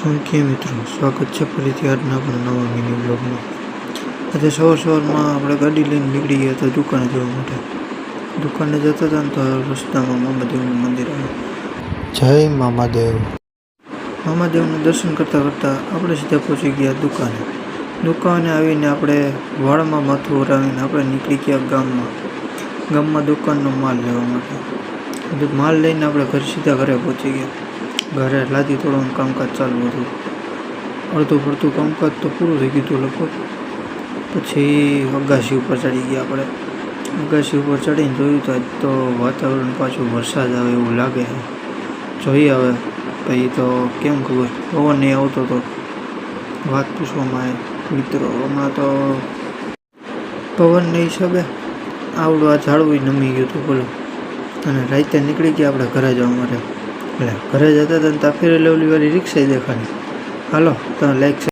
સોંકીએ મિત્રો, સ્વાગત છે ફરીથી આજના આપણા નવા મિની બ્લોગમાં. આજે સવારમાં આપણે ગાડી લઈને નીકળી ગયા હતા દુકાને જવા માટે. દુકાને જતા હતા ને તો રસ્તામાં મામાદેવનું મંદિર આવે. જય મામાદેવ. મામાદેવનું દર્શન કરતાં કરતાં આપણે સીધા પહોંચી ગયા દુકાને આવીને આપણે વાળમાં માથું ઓરાવીને આપણે નીકળી ગયા ગામમાં દુકાનનો માલ લેવા માટે. માલ લઈને આપણે સીધા ઘરે પહોંચી ગયા. ઘરે લાદી તોડવાનું કામકાજ ચાલુ હતું. અડધું પડતું કામકાજ તો પૂરું થઈ ગયું હતું લગભગ. પછી અગાસી ઉપર ચડી ગયા આપણે. અગાસી ઉપર ચડીને જોયું તો વાતાવરણ પાછું વરસાદ આવે એવું લાગે છે. જોઈએ હવે પછી તો કેમ ખબર, પવન નહીં આવતો તો વાત પૂછવામાં આવે મિત્રો. હમણાં તો પવનના હિસાબે આવડું આ ઝાડવું નમી ગયું હતું બોલો. અને રાતે નીકળી ગયા આપણે ઘરે જવા માટે. એટલે ઘરે જતા હતા ત્યાં ફેરી લેવલી વાળી રિક્ષા દેખાણી. હાલો તમે લાઈક